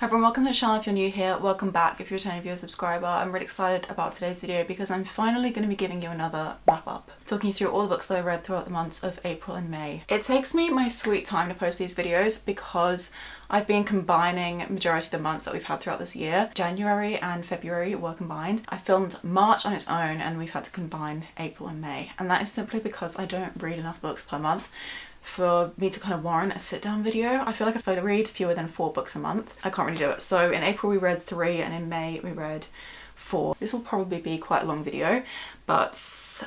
Hi everyone, welcome to the channel if you're new here, welcome back if you're a returning viewer subscriber. I'm really excited about today's video because I'm finally going to be giving you another wrap up, talking you through all the books that I read throughout the months of April and May. It takes me my sweet time to post these videos because I've been combining majority of the months that we've had throughout this year. January and February were combined. I filmed March on its own and we've had to combine April and May, and that is simply because I don't read enough books per month for me to kind of warrant a sit down video. I feel like if I read fewer than 4 books a month, I can't really do it. So in April we read 3 and in May we read 4. This will probably be quite a long video, but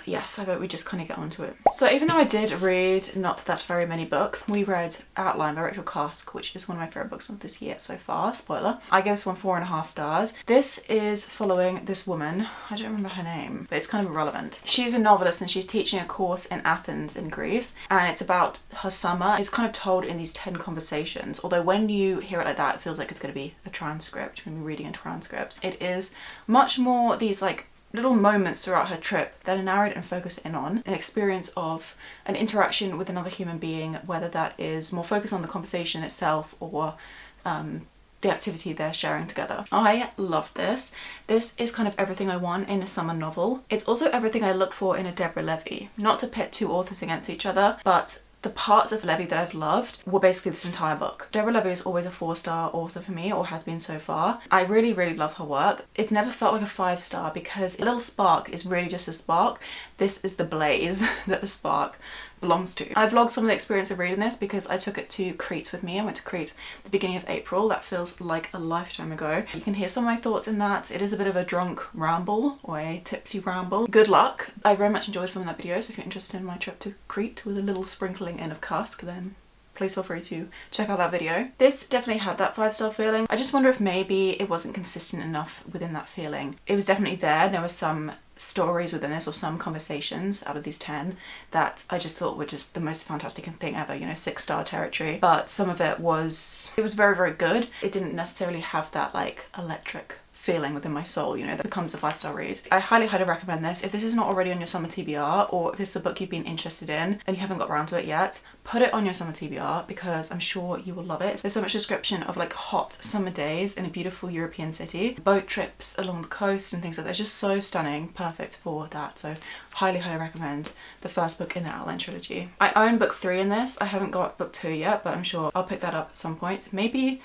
yes, I bet we just kind of get onto it. So even though I did read not that very many books, we read Outline by Cusk, which is one of my favourite books of this year so far, spoiler. I gave this one 4.5 stars. This is following this woman, I don't remember her name, but it's kind of irrelevant. She's a novelist and she's teaching a course in Athens in Greece, and it's about her summer. It's kind of told in these 10 conversations, although when you hear it like that, it feels like it's going to be a transcript. You're going to be reading a transcript. It is much more these like little moments throughout her trip that are narrowed and focused in on an experience of an interaction with another human being, whether that is more focused on the conversation itself or the activity they're sharing together. I love this. This is kind of everything I want in a summer novel. It's also everything I look for in a Deborah Levy. Not to pit two authors against each other, but the parts of Levy that I've loved were basically this entire book. Deborah Levy is always a 4-star author for me, or has been so far. I really, really love her work. It's never felt like a 5-star because a little spark is really just a spark. This is the blaze that the spark belongs to. I vlogged some of the experience of reading this because I took it to Crete with me. I went to Crete at the beginning of April. That feels like a lifetime ago. You can hear some of my thoughts in that. It is a bit of a drunk ramble or a tipsy ramble. Good luck. I very much enjoyed filming that video, so if you're interested in my trip to Crete with a little sprinkling in of Cusk, then please feel free to check out that video. This definitely had that 5-star feeling. I just wonder if maybe it wasn't consistent enough within that feeling. It was definitely there. There were some stories within this, or some conversations out of these 10 that I just thought were just the most fantastic thing ever, you know, 6-star territory. But some of it was very, very good. It didn't necessarily have that like electric feeling within my soul, you know, that becomes a 5-star read. I highly, highly recommend this. If this is not already on your summer TBR, or if this is a book you've been interested in and you haven't got around to it yet, put it on your summer TBR because I'm sure you will love it. There's so much description of like hot summer days in a beautiful European city, boat trips along the coast and things like that. It's just so stunning, perfect for that. So highly, highly recommend the first book in the Outline trilogy. I own book 3 in this. I haven't got book 2 yet, but I'm sure I'll pick that up at some point. Maybe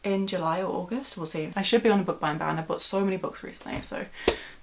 in July or August, we'll see. I should be on a book buying ban. I've bought so many books recently, so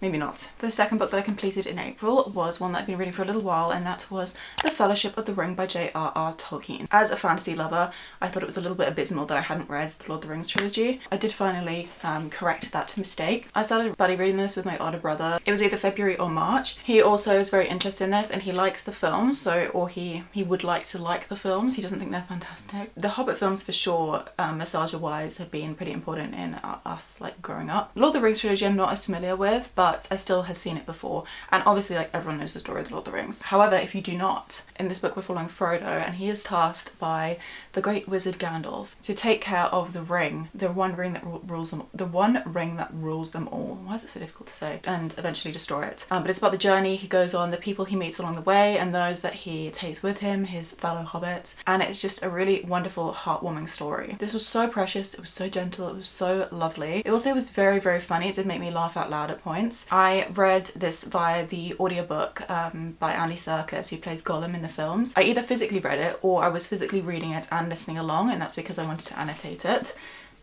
maybe not. The second book that I completed in April was one that I've been reading for a little while, and that was The Fellowship of the Ring by J.R.R. Tolkien. As a fantasy lover, I thought it was a little bit abysmal that I hadn't read the Lord of the Rings trilogy. I did finally correct that mistake. I started buddy reading this with my older brother. It was either February or March. He also is very interested in this and he likes the films, or he would like to like the films. He doesn't think they're fantastic. The Hobbit films for sure, nostalgia-wise, have been pretty important in us like growing up. Lord of the Rings trilogy I'm not as familiar with, but I still had seen it before, and obviously like everyone knows the story of the Lord of the Rings. However, if you do not, in this book we're following Frodo, and he is tasked by the great wizard Gandalf to take care of the ring, the one ring that rules them all. Why is it so difficult to say? And eventually destroy it. But it's about the journey he goes on, the people he meets along the way, and those that he takes with him, his fellow hobbits, and it's just a really wonderful, heartwarming story. This was so precious, it was so gentle, it was so lovely. It also was very, very funny. It did make me laugh out loud at points. I read this via the audiobook by Andy Serkis, who plays Gollum in the films. I either physically read it or I was physically reading it and listening along, and that's because I wanted to annotate it.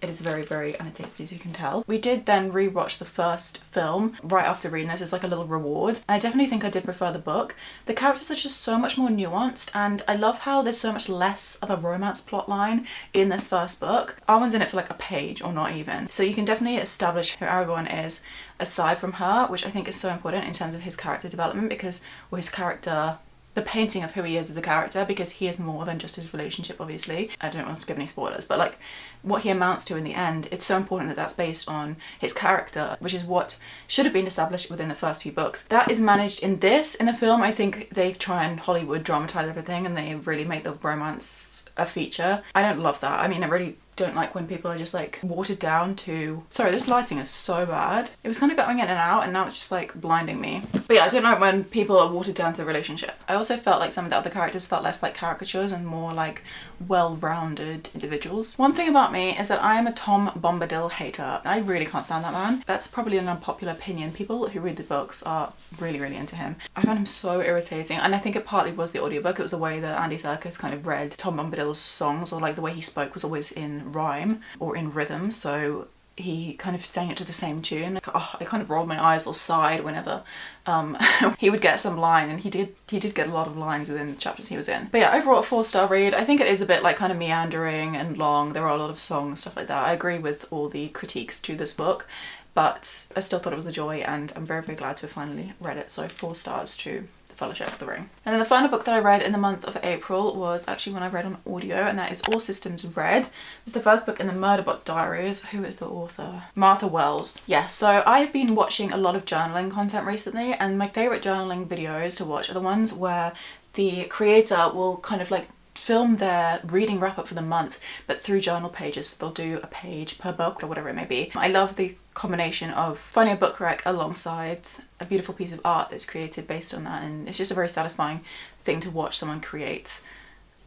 It is very, very annotated, as you can tell. We did then rewatch the first film right after reading this. It's like a little reward. And I definitely think I did prefer the book. The characters are just so much more nuanced, and I love how there's so much less of a romance plotline in this first book. Arwen's in it for like a page or not even. So you can definitely establish who Aragorn is aside from her, which I think is so important in terms of his character development, because his character, the painting of who he is as a character, because he is more than just his relationship, obviously. I don't want to give any spoilers, but like what he amounts to in the end, it's so important that that's based on his character, which is what should have been established within the first few books. That is managed in this. In the film, I think they try and Hollywood dramatize everything and they really make the romance a feature. I don't love that. I mean, I really don't like when people are just like watered down to... Sorry, this lighting is so bad. It was kind of going in and out and now it's just like blinding me. But yeah, I don't like when people are watered down to a relationship. I also felt like some of the other characters felt less like caricatures and more like well-rounded individuals. One thing about me is that I am a Tom Bombadil hater. I really can't stand that man. That's probably an unpopular opinion. People who read the books are really, really into him. I found him so irritating, and I think it partly was the audiobook. It was the way that Andy Serkis kind of read Tom Bombadil's songs, or like the way he spoke was always in rhyme or in rhythm, so he kind of sang it to the same tune. Oh, I kind of rolled my eyes or sighed whenever he would get some line, and he did get a lot of lines within the chapters he was in. But yeah, overall a 4-star read. I think it is a bit like kind of meandering and long. There are a lot of songs, stuff like that. I agree with all the critiques to this book, but I still thought it was a joy, and I'm very, very glad to have finally read it. So 4 stars to The Fellowship of the Ring. And then the final book that I read in the month of April was actually one I read on audio, and that is All Systems Red. It's the first book in the Murderbot diaries. Who is the author? Martha Wells. Yeah, so I've been watching a lot of journaling content recently, and my favourite journaling videos to watch are the ones where the creator will kind of like film their reading wrap up for the month, but through journal pages. They'll do a page per book or whatever it may be. I love the combination of finding a book rec alongside a beautiful piece of art that's created based on that, and it's just a very satisfying thing to watch someone create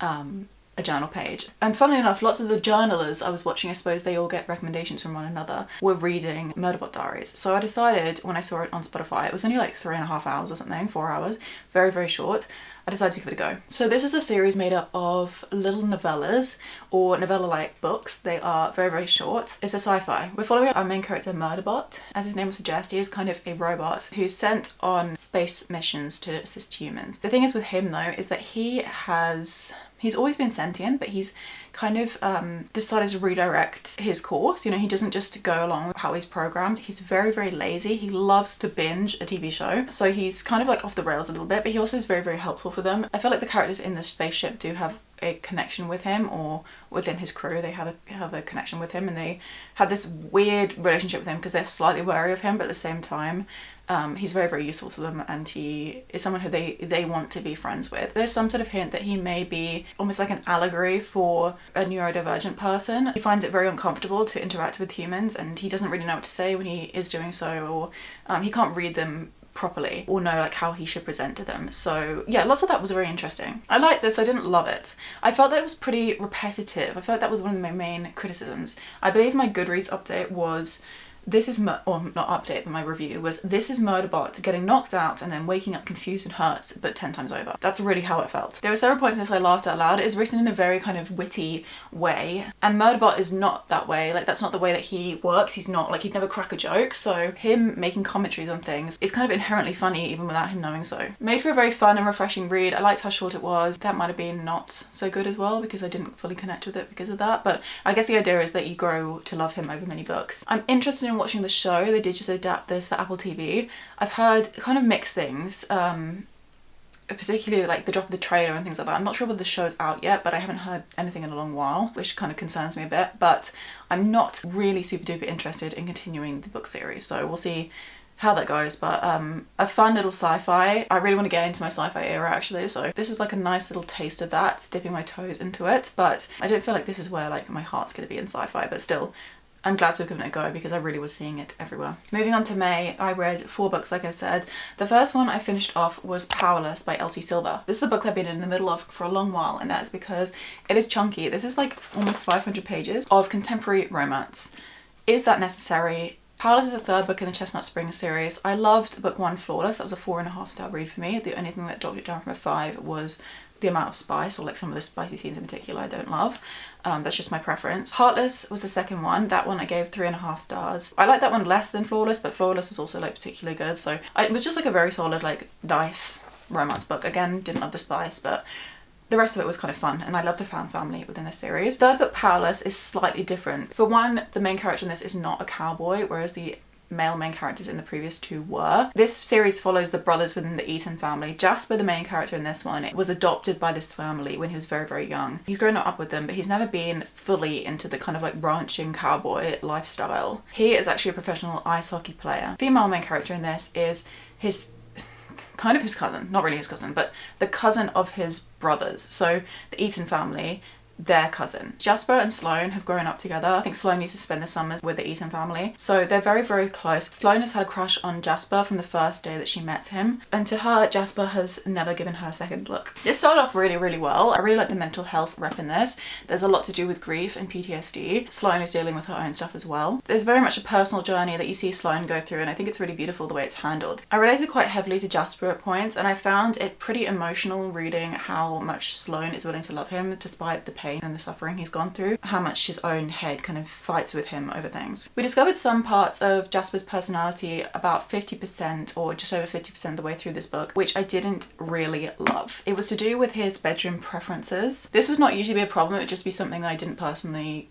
a journal page. And funnily enough, lots of the journalers I was watching, I suppose they all get recommendations from one another, were reading Murderbot Diaries. So I decided, when I saw it on Spotify, it was only like 3.5 hours or something, 4 hours, very, very short. I decided to give it a go. So this is a series made up of little novellas, or novella-like books. They are very, very short. It's a sci-fi. We're following our main character, Murderbot. As his name would suggest, he is kind of a robot who's sent on space missions to assist humans. The thing is with him though, is that he's always been sentient, but he's kind of decided to redirect his course. You know, he doesn't just go along with how he's programmed. He's very, very lazy. He loves to binge a TV show. So he's kind of like off the rails a little bit, but he also is very, very helpful for them. I feel like the characters in this spaceship do have a connection with him, or within his crew they have a connection with him, and they have this weird relationship with him because they're slightly wary of him, but at the same time he's very, very useful to them, and he is someone who they want to be friends with. There's some sort of hint that he may be almost like an allegory for a neurodivergent person. He finds it very uncomfortable to interact with humans, and he doesn't really know what to say when he is doing so, or he can't read them properly or know like how he should present to them. So yeah, lots of that was very interesting. I liked this. I didn't love it. I felt that it was pretty repetitive. I felt like that was one of my main criticisms. I believe my Goodreads update was or not update, but my review was, this is Murderbot getting knocked out and then waking up confused and hurt, but 10 times over. That's really how it felt. There were several points in this I laughed out loud. It is written in a very kind of witty way, and Murderbot is not that way. Like, that's not the way that he works. He's not, like, he'd never crack a joke, so him making commentaries on things is kind of inherently funny even without him knowing so. Made for a very fun and refreshing read. I liked how short it was. That might have been not so good as well, because I didn't fully connect with it because of that, but I guess the idea is that you grow to love him over many books. I'm interested in watching the show. They did just adapt this for Apple TV. I've heard kind of mixed things, particularly like the drop of the trailer and things like that. I'm not sure whether the show's out yet, but I haven't heard anything in a long while, which kind of concerns me a bit, but I'm not really super duper interested in continuing the book series, so we'll see how that goes. But a fun little sci-fi. I really want to get into my sci-fi era actually, so this is like a nice little taste of that, dipping my toes into it, but I don't feel like this is where like my heart's going to be in sci-fi, but still I'm glad to have given it a go because I really was seeing it everywhere. Moving on to May, I read 4 books like I said. The first one I finished off was Powerless by Elsie. This is a book I've been in the middle of for a long while, and that's because it is chunky. This is like almost 500 pages of contemporary romance. Is that necessary? Powerless is the 3rd book in the Chestnut Spring series. I loved book 1, Flawless. That was a 4.5-star read for me. The only thing that dropped it down from a 5 was the amount of spice, or like some of the spicy scenes in particular I don't love. That's just my preference. Heartless was the second one. That one I gave 3.5 stars. I like that one less than Flawless, but Flawless was also like particularly good. So it was just like a very solid, like nice romance book. Again, didn't love the spice, but the rest of it was kind of fun, and I love the fan family within this series. 3rd book, Powerless, is slightly different. For one, the main character in this is not a cowboy, whereas the male main characters in the previous 2 were. This series follows the brothers within the Eaton family. Jasper, the main character in this one, was adopted by this family when he was very, very young. He's grown up with them, but he's never been fully into the kind of like ranching cowboy lifestyle. He is actually a professional ice hockey player. Female main character in this is his cousin, not really his cousin, but the cousin of his brothers. So the Eaton family their cousin. Jasper and Sloane have grown up together. I think Sloane used to spend the summers with the Eaton family. So they're very, very close. Sloane has had a crush on Jasper from the first day that she met him. And to her, Jasper has never given her a second look. This started off really, really well. I really like the mental health rep in this. There's a lot to do with grief and PTSD. Sloane is dealing with her own stuff as well. There's very much a personal journey that you see Sloane go through, and I think it's really beautiful the way it's handled. I related quite heavily to Jasper at points, and I found it pretty emotional reading how much Sloane is willing to love him despite the pain and the suffering he's gone through, how much his own head kind of fights with him over things. We discovered some parts of Jasper's personality about 50% or just over 50% of the way through this book, which I didn't really love. It was to do with his bedroom preferences. This would not usually be a problem, it would just be something that I didn't personally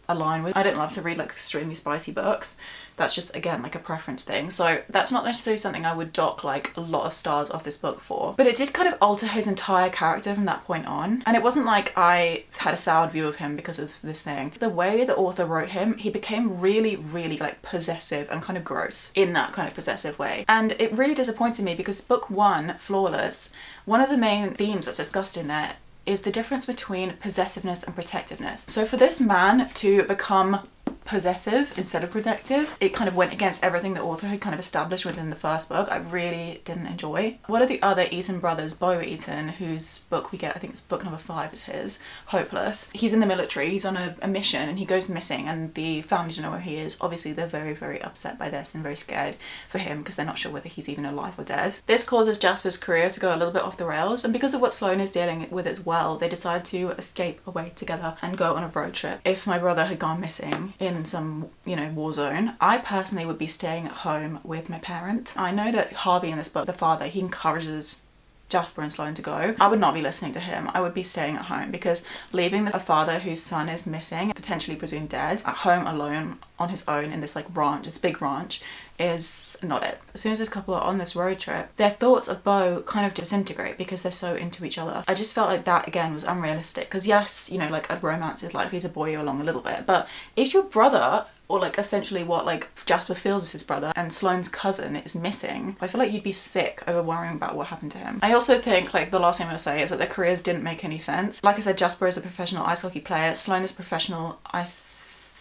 align with. I don't love to read like extremely spicy books. That's just, again, like a preference thing. So that's not necessarily something I would dock like a lot of stars off this book for. But it did kind of alter his entire character from that point on. And it wasn't like I had a soured view of him because of this thing. The way the author wrote him, he became really, really like possessive and kind of gross in that kind of possessive way. And it really disappointed me because book 1, Flawless, one of the main themes that's discussed in there is the difference between possessiveness and protectiveness. So for this man to become possessive instead of protective, it kind of went against everything the author had kind of established within the first book. I really didn't enjoy. One of the other Eaton brothers, Bo Eaton, whose book we get, I think it's book number 5 is his, Hopeless. He's in the military, he's on a mission and he goes missing and the family don't know where he is. Obviously they're very, very upset by this and very scared for him because they're not sure whether he's even alive or dead. This causes Jasper's career to go a little bit off the rails, and because of what Sloane is dealing with as well, they decide to escape away together and go on a road trip. If my brother had gone missing in some, you know, war zone, I personally would be staying at home with my parent. I know that Harvey in this book, the father, he encourages Jasper and Sloane to go. I would not be listening to him. I would be staying at home because leaving a father whose son is missing, potentially presumed dead, at home alone on his own in this like ranch, it's a big ranch, is not it. As soon as this couple are on this road trip, their thoughts of Bo kind of disintegrate because they're so into each other. I just felt like that again was unrealistic because yes, you know, like a romance is likely to buoy you along a little bit, but if your brother, or like essentially what like Jasper feels is his brother, and Sloane's cousin is missing, I feel like you'd be sick over worrying about what happened to him. I also think like the last thing I'm gonna say is that their careers didn't make any sense. Like I said, Jasper is a professional ice hockey player, Sloane is a professional ice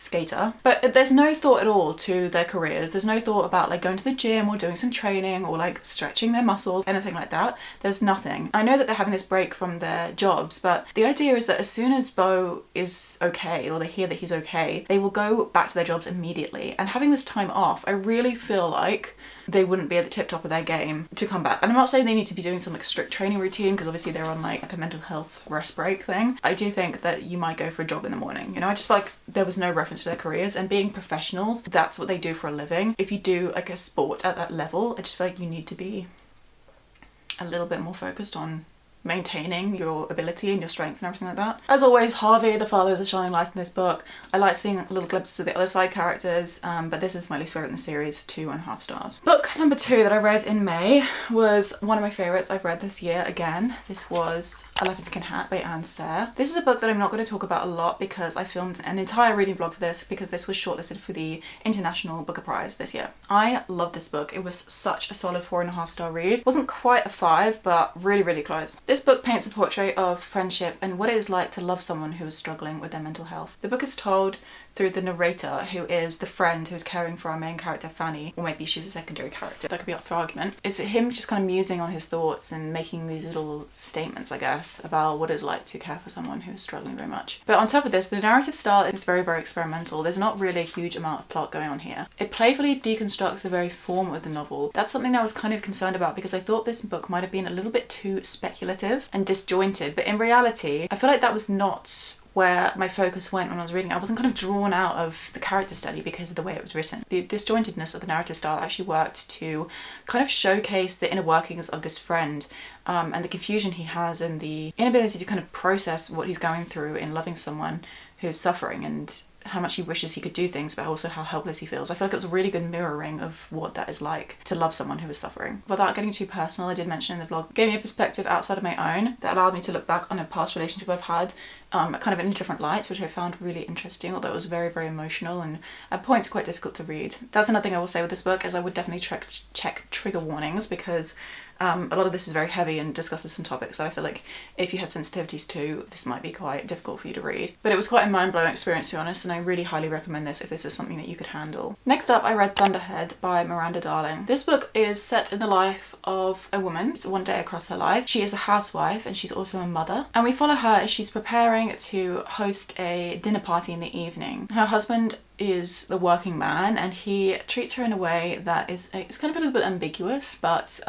skater, but there's no thought at all to their careers. There's no thought about like going to the gym or doing some training or like stretching their muscles, anything like that. There's nothing. I know that they're having this break from their jobs, but the idea is that as soon as Bo is okay or they hear that he's okay, they will go back to their jobs immediately. And having this time off, I really feel like they wouldn't be at the tip top of their game to come back. And I'm not saying they need to be doing some like strict training routine because obviously they're on like a mental health rest break thing. I do think that you might go for a jog in the morning. You know, I just feel like there was no reference to their careers, and being professionals, that's what they do for a living. If you do like a sport at that level, I just feel like you need to be a little bit more focused on maintaining your ability and your strength and everything like that. As always, Harvey, the father, is a shining light in this book. I like seeing little glimpses of the other side characters, but this is my least favourite in the series, 2.5 stars. Book number 2 that I read in May was one of my favourites I've read this year again. This was A Leopard-Skin Hat by Serre. This is a book that I'm not going to talk about a lot because I filmed an entire reading vlog for this because this was shortlisted for the International Booker Prize this year. I love this book. It was such a solid 4.5 star read. It wasn't quite a 5, but really, really close. This book paints a portrait of friendship and what it is like to love someone who is struggling with their mental health. The book is told through the narrator, who is the friend who is caring for our main character Fanny, or maybe she's a secondary character, that could be up for argument. It's him just kind of musing on his thoughts and making these little statements, I guess, about what it's like to care for someone who is struggling very much. But on top of this, the narrative style is very, very experimental. There's not really a huge amount of plot going on here. It playfully deconstructs the very form of the novel. That's something that I was kind of concerned about because I thought this book might have been a little bit too speculative and disjointed, but in reality, I feel like that was not where my focus went when I was reading. I wasn't kind of drawn out of the character study because of the way it was written. The disjointedness of the narrative style actually worked to kind of showcase the inner workings of this friend and the confusion he has and the inability to kind of process what he's going through in loving someone who's suffering, and how much he wishes he could do things, but also how helpless he feels. I feel like it was a really good mirroring of what that is like to love someone who is suffering. Without getting too personal, I did mention in the vlog, it gave me a perspective outside of my own that allowed me to look back on a past relationship I've had kind of in a different light, which I found really interesting, although it was very, very emotional and at points quite difficult to read. That's another thing I will say with this book, is I would definitely check trigger warnings because A lot of this is very heavy and discusses some topics that I feel like if you had sensitivities to, this might be quite difficult for you to read. But it was quite a mind-blowing experience, to be honest, and I really highly recommend this if this is something that you could handle. Next up, I read Thunderhead by Miranda. This book is set in the life of a woman. It's one day across her life. She is a housewife and she's also a mother. And we follow her as she's preparing to host a dinner party in the evening. Her husband is the working man and he treats her in a way that is, it's kind of a little bit ambiguous, but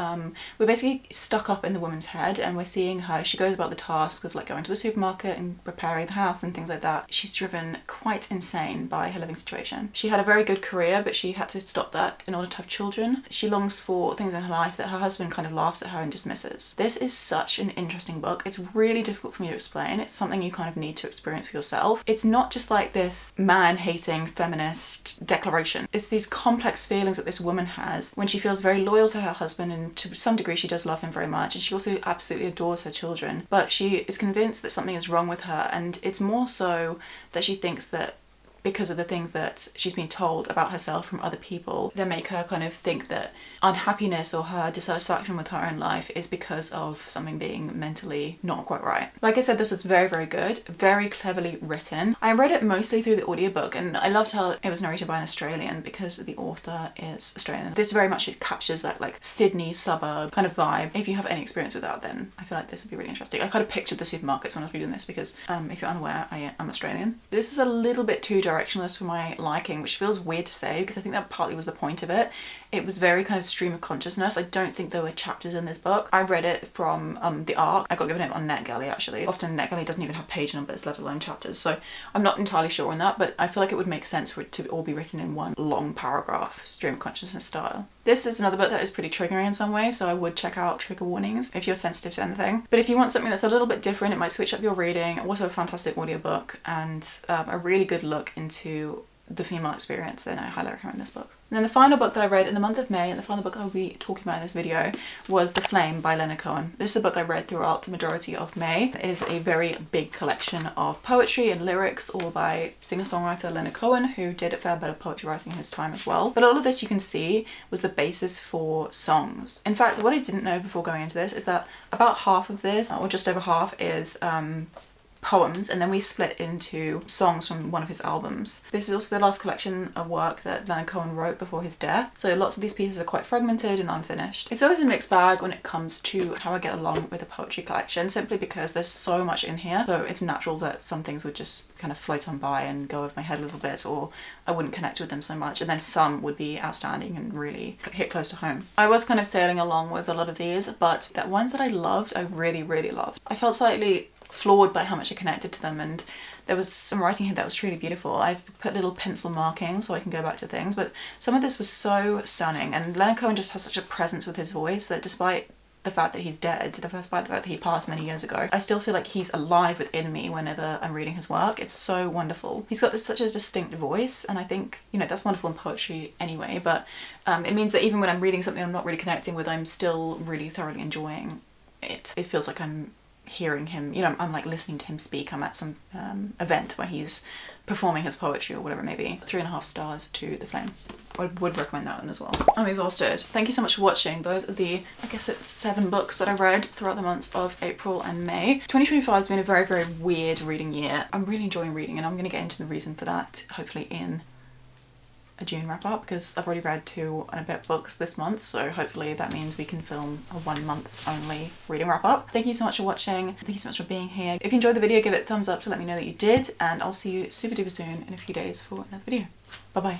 we're basically stuck up in the woman's head and we're seeing her. She goes about the task of like going to the supermarket and preparing the house and things like that. She's driven quite insane by her living situation. She had a very good career, but she had to stop that in order to have children. She longs for things in her life that her husband kind of laughs at her and dismisses. This is such an interesting book. It's really difficult for me to explain. It's something you kind of need to experience for yourself. It's not just like this man-hating feminist declaration. It's these complex feelings that this woman has when she feels very loyal to her husband, and to some degree she does love him very much, and she also absolutely adores her children, but she is convinced that something is wrong with her, and it's more so that she thinks that because of the things that she's been told about herself from other people, they make her kind of think that unhappiness or her dissatisfaction with her own life is because of something being mentally not quite right. Like I said, this was very, very good, very cleverly written. I read it mostly through the audiobook, and I loved how it was narrated by an Australian because the author is Australian. This very much captures that like Sydney suburb kind of vibe. If you have any experience with that, then I feel like this would be really interesting. I kind of pictured the supermarkets when I was reading this because if you're unaware, I am Australian. This is a little bit too directionless for my liking, which feels weird to say because I think that partly was the point of it. It was very kind of stream of consciousness. I don't think there were chapters in this book. I read it from the ARC. I got given it on NetGalley actually. Often NetGalley doesn't even have page numbers, let alone chapters, so I'm not entirely sure on that, but I feel like it would make sense for it to all be written in one long paragraph, stream of consciousness style. This is another book that is pretty triggering in some ways, so I would check out trigger warnings if you're sensitive to anything. But if you want something that's a little bit different, it might switch up your reading. Also a fantastic audiobook and a really good look into the female experience, then I highly recommend this book. And then the final book that I read in the month of May, and the final book I'll be talking about in this video, was The Flame by Leonard Cohen. This is a book I read throughout the majority of May. It is a very big collection of poetry and lyrics, all by singer-songwriter Leonard Cohen, who did a fair bit of poetry writing in his time as well. But all of this, you can see, was the basis for songs. In fact, what I didn't know before going into this is that about half of this, or just over half, is poems, and then we split into songs from one of his albums. This is also the last collection of work that Leonard Cohen wrote before his death, so lots of these pieces are quite fragmented and unfinished. It's always a mixed bag when it comes to how I get along with a poetry collection, simply because there's so much in here, so it's natural that some things would just kind of float on by and go over my head a little bit, or I wouldn't connect with them so much, and then some would be outstanding and really hit close to home. I was kind of sailing along with a lot of these, but the ones that I loved, I really, really loved. I felt slightly floored by how much I connected to them, and there was some writing here that was truly beautiful. I've put little pencil markings so I can go back to things, but some of this was so stunning, and Leonard Cohen just has such a presence with his voice that despite the fact that he's dead, despite the fact that he passed many years ago, I still feel like he's alive within me whenever I'm reading his work. It's so wonderful. He's got such a distinct voice, and I think, you know, that's wonderful in poetry anyway, but it means that even when I'm reading something I'm not really connecting with, I'm still really thoroughly enjoying it. It feels like I'm hearing him, you know, I'm like listening to him speak. I'm at some event where he's performing his poetry or whatever it may be. 3.5 stars to The Flame. I would recommend that one as well. I'm exhausted. Thank you so much for watching. Those are the, I guess it's 7 books that I read throughout the months of April and May. 2025 has been a very, very weird reading year. I'm really enjoying reading, and I'm going to get into the reason for that hopefully in a June wrap up, because I've already read 2 and a bit books this month, so hopefully that means we can film a 1 month only reading wrap up. Thank you so much for watching. Thank you so much for being here. If you enjoyed the video, give it a thumbs up to let me know that you did, and I'll see you super duper soon in a few days for another video. Bye bye.